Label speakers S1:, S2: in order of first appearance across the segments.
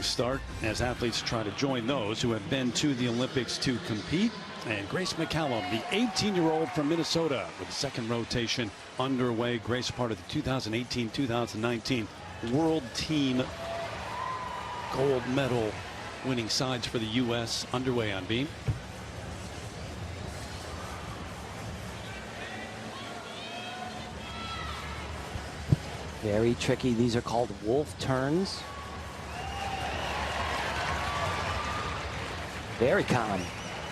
S1: exciting start as athletes try to join those who have been to the Olympics to compete. And Grace McCallum, the 18-year-old from Minnesota, with the second rotation underway. Grace, part of the 2018-2019 World Team gold medal winning sides for the U.S. underway on beam.
S2: Very tricky. These are called wolf turns. Very calm.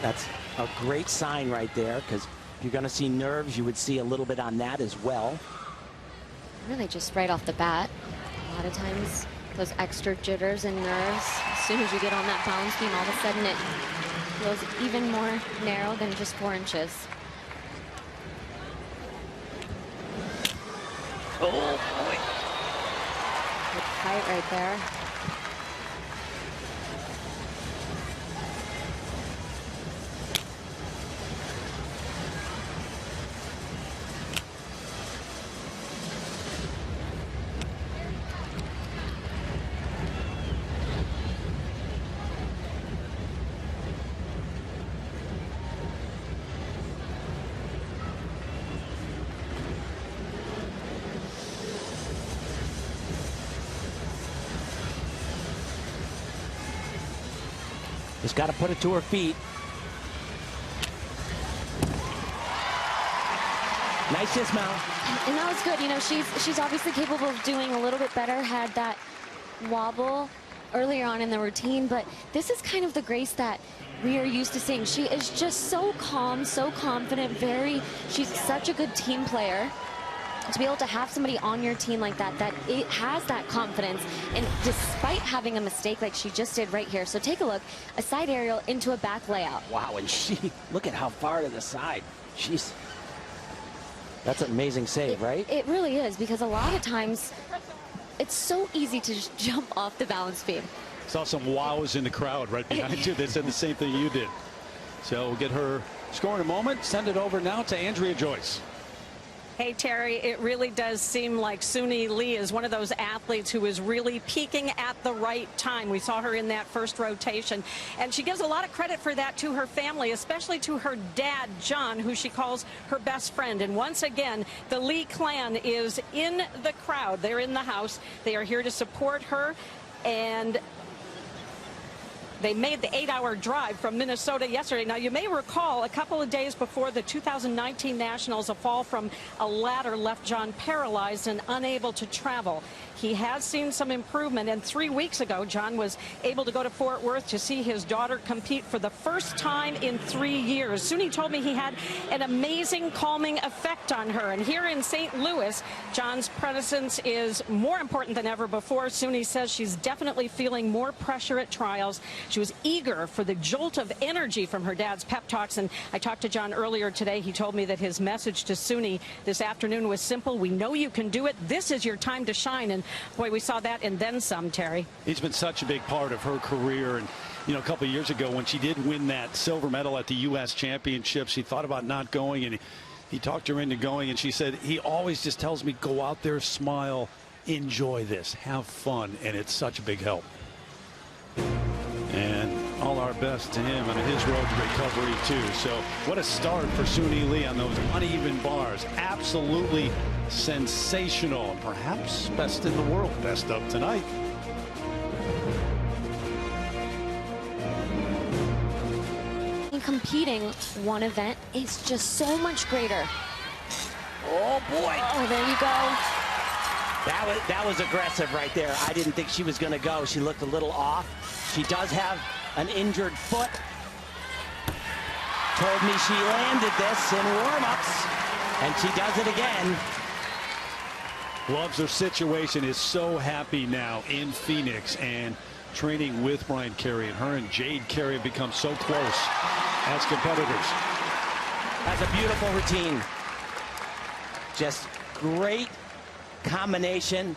S2: That's a great sign right there, because if you're going to see nerves, you would see a little bit on that as well.
S3: Really just right off the bat. A lot of times those extra jitters and nerves, as soon as you get on that balance beam, all of a sudden it feels even more narrow than just 4 inches.
S2: Oh boy.
S3: Good fight right there.
S2: Just got to put it to her feet. Nice dismount.
S3: And that was good. You know, she's obviously capable of doing a little bit better. Had that wobble earlier on in the routine, but this is kind of the Grace that we are used to seeing. She is just so calm, so confident. She's such a good team player. To be able to have somebody on your team like that, that it has that confidence, and despite having a mistake like she just did right here. So take a look, a side aerial into a back layout.
S2: Wow, and look at how far to the side. That's an amazing save, right?
S3: It really is, because a lot of times it's so easy to just jump off the balance beam.
S1: Saw some wows in the crowd right behind you. They said the same thing you did. So we'll get her score in a moment. Send it over now to Andrea Joyce.
S4: Hey, Terry, it really does seem like Suni Lee is one of those athletes who is really peaking at the right time. We saw her in that first rotation, and she gives a lot of credit for that to her family, especially to her dad, John, who she calls her best friend. And once again, the Lee clan is in the crowd. They're in the house. They are here to support her, and they made the 8-hour drive from Minnesota yesterday. Now, you may recall a couple of days before the 2019 Nationals, a fall from a ladder left John paralyzed and unable to travel. He has seen some improvement, and 3 weeks ago, John was able to go to Fort Worth to see his daughter compete for the first time in 3 years. Suni told me he had an amazing calming effect on her, and here in St. Louis, John's presence is more important than ever before. Suni says she's definitely feeling more pressure at trials. She was eager for the jolt of energy from her dad's pep talks, and I talked to John earlier today. He told me that his message to Suni this afternoon was simple: we know you can do it. This is your time to shine. And boy, we saw that and then some, Terry.
S1: He's been such a big part of her career. And, you know, a couple of years ago when she did win that silver medal at the U.S. Championship, she thought about not going, and he talked her into going, and she said, he always just tells me, go out there, smile, enjoy this, have fun, and it's such a big help. And all our best to him on his road to recovery, too. So what a start for Suni Lee on those uneven bars. Absolutely sensational, and perhaps best in the world. Best up tonight.
S3: Competing one event is just so much greater.
S2: Oh, boy.
S3: Oh, there you go.
S2: That was aggressive right there. I didn't think she was going to go. She looked a little off. She does have an injured foot. Told me she landed this in warm-ups, and she does it again.
S1: Loves her situation, is so happy now in Phoenix and training with Brian Carey, and her and Jade Carey have become so close as competitors.
S2: That's a beautiful routine. Just great combination.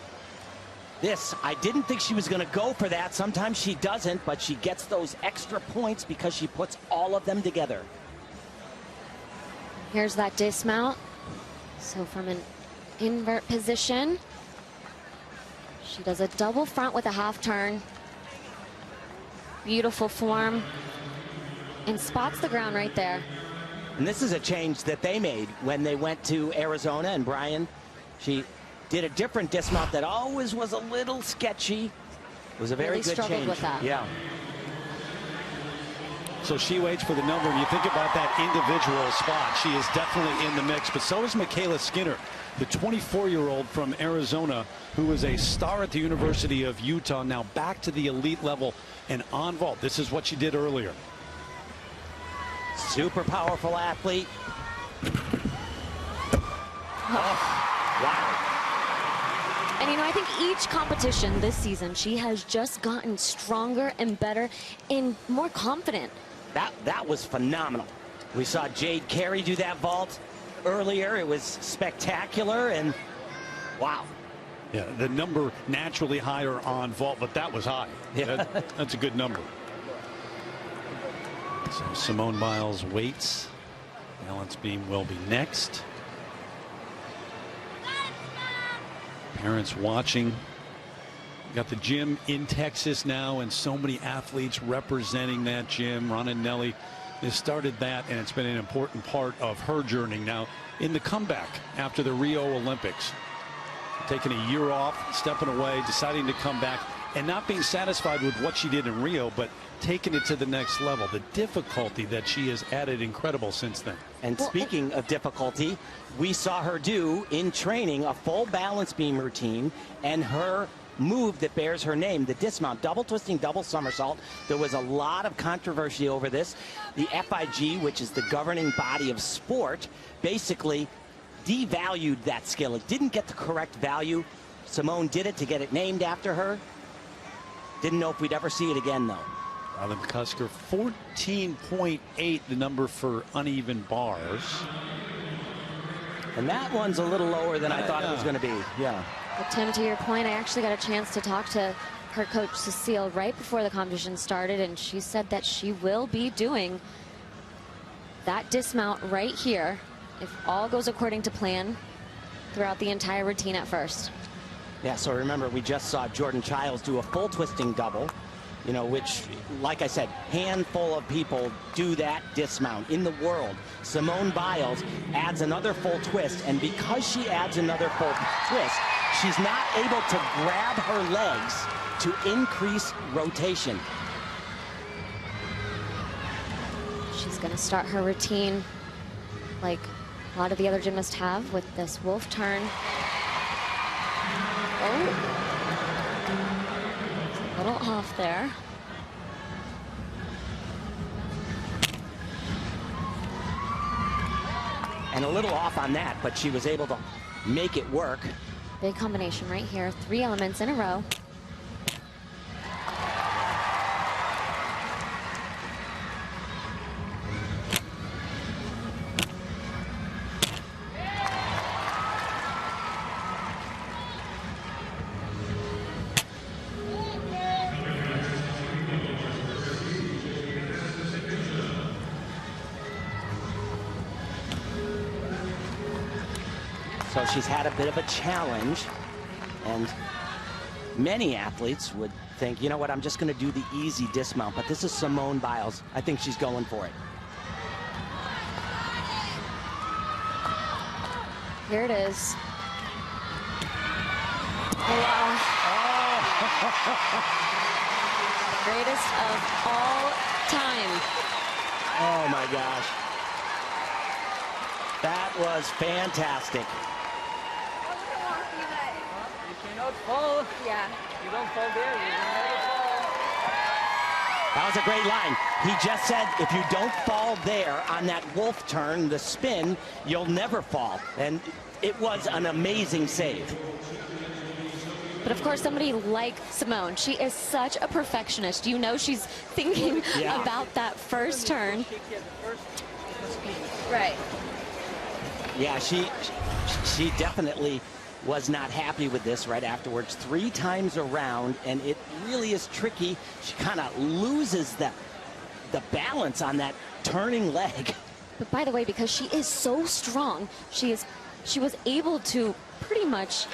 S2: This, I didn't think she was going to go for that. Sometimes she doesn't, but she gets those extra points because she puts all of them together.
S3: Here's that dismount. So from an invert position, she does a double front with a half turn. Beautiful form. And spots the ground right there.
S2: And this is a change that they made when they went to Arizona. And Brian, she did a different dismount that always was a little sketchy. It was a very
S3: Really
S2: good
S3: struggled
S2: change.
S3: with that.
S2: Yeah.
S1: So she waits for the number. And you think about that individual spot. She is definitely in the mix. But so is Michaela Skinner, the 24-year-old from Arizona, who was a star at the University of Utah, now back to the elite level and on vault. This is what she did earlier.
S2: Super powerful athlete. Oh, wow.
S3: And, you know, I think each competition this season, she has just gotten stronger and better and more confident.
S2: That was phenomenal. We saw Jade Carey do that vault earlier. It was spectacular, and wow.
S1: Yeah, the number naturally higher on vault, but that was high.
S2: Yeah.
S1: That's a good number. So Simone Biles waits. Balance beam will be next. Parents watching. Got the gym in Texas now, and so many athletes representing that gym. Ron and Nelly has started that, and it's been an important part of her journey now in the comeback after the Rio Olympics. Taking a year off, stepping away, deciding to come back, and not being satisfied with what she did in Rio, but taking it to the next level. The difficulty that she has added, incredible since then.
S2: And speaking of difficulty, we saw her do in training a full balance beam routine, and her move that bears her name, the dismount, double twisting, double somersault. There was a lot of controversy over this. The FIG, which is the governing body of sport, basically devalued that skill. It didn't get the correct value. Simone did it to get it named after her. Didn't know if we'd ever see it again, though.
S1: Robin Cusker, 14.8, the number for uneven bars.
S2: And that one's a little lower than I thought it was going to be. Yeah.
S3: But Tim, to your point, I actually got a chance to talk to her coach Cecile right before the competition started, and she said that she will be doing that dismount right here, if all goes according to plan, throughout the entire routine at first.
S2: Yeah, so remember, we just saw Jordan Childs do a full twisting double, you know, which, like I said, handful of people do that dismount in the world. Simone Biles adds another full twist, and because she adds another full twist, she's not able to grab her legs to increase rotation.
S3: She's going to start her routine like a lot of the other gymnasts have, with this wolf turn. Oh. A little off there.
S2: And a little off on that, but she was able to make it work.
S3: Big combination right here. 3 elements in a row.
S2: So she's had a bit of a challenge, and many athletes would think, you know what, I'm just going to do the easy dismount, but this is Simone Biles. I think she's going for it.
S3: Here it is. Wow. Greatest of all time.
S2: Oh my gosh. That was fantastic.
S5: You cannot fall.
S3: Yeah.
S5: You don't fall there. You will never fall.
S2: That was a great line. He just said, if you don't fall there on that wolf turn, the spin, you'll never fall. And it was an amazing save.
S3: But of course, somebody like Simone, she is such a perfectionist. You know, she's thinking about that first turn. Right.
S2: Yeah, she definitely was not happy with this right afterwards. 3 times around, and it really is tricky. She kind of loses the balance on that turning leg.
S3: But by the way, because she is so strong, she was able to pretty much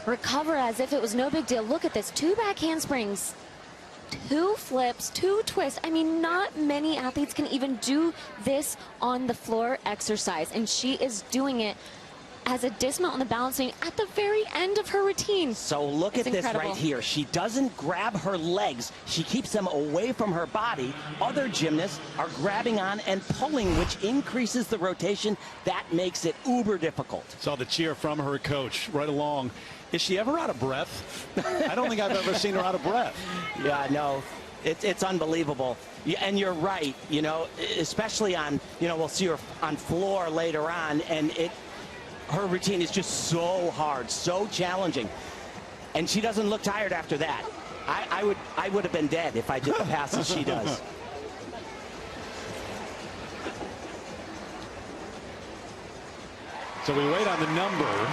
S3: recover as if it was no big deal. Look at this, 2 back handsprings. 2 flips, 2 twists. I mean, not many athletes can even do this on the floor exercise, and she is doing it as a dismount on the balancing at the very end of her routine.
S2: So look at this right here. She doesn't grab her legs. She keeps them away from her body. Other gymnasts are grabbing on and pulling, which increases the rotation. That makes it uber difficult.
S1: Saw the cheer from her coach right along. Is she ever out of breath? I don't think I've ever seen her out of breath.
S2: Yeah, no, it's unbelievable. Yeah, and you're right, you know, especially on, you know, we'll see her on floor later on, and her routine is just so hard, so challenging. And she doesn't look tired after that. I would have been dead if I did the passes she does.
S1: So we wait on the number.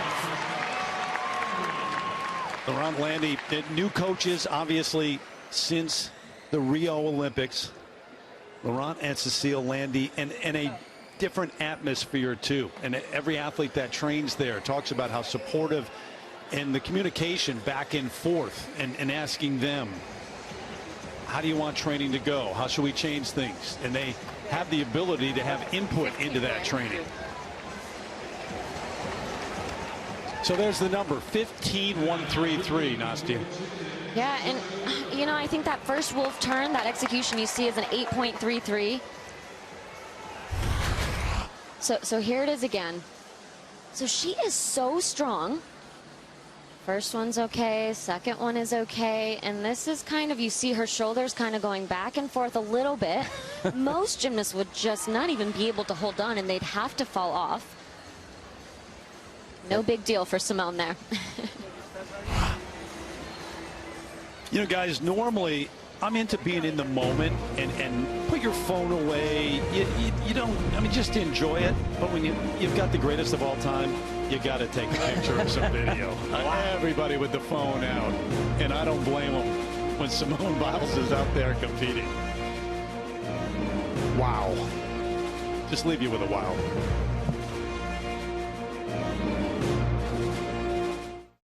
S1: Laurent Landy, new coaches, obviously, since the Rio Olympics. Laurent and Cecile Landy, and a different atmosphere, too. And every athlete that trains there talks about how supportive and the communication back and forth and asking them, how do you want training to go? How should we change things? And they have the ability to have input into that training. So there's the number, 15.133, Nastia.
S3: Yeah, and, you know, I think that first wolf turn, that execution you see is an 8.33. So here it is again. So she is so strong. First one's okay, second one is okay, and this is kind of, you see her shoulders kind of going back and forth a little bit. Most gymnasts would just not even be able to hold on, and they'd have to fall off. No big deal for Simone there.
S1: You know, guys, normally I'm into being in the moment and put your phone away. You don't, I mean, just enjoy it. But when you've got the greatest of all time, you got to take a picture or some video. Everybody with the phone out. And I don't blame them when Simone Biles is out there competing. Wow. Just leave you with a wow.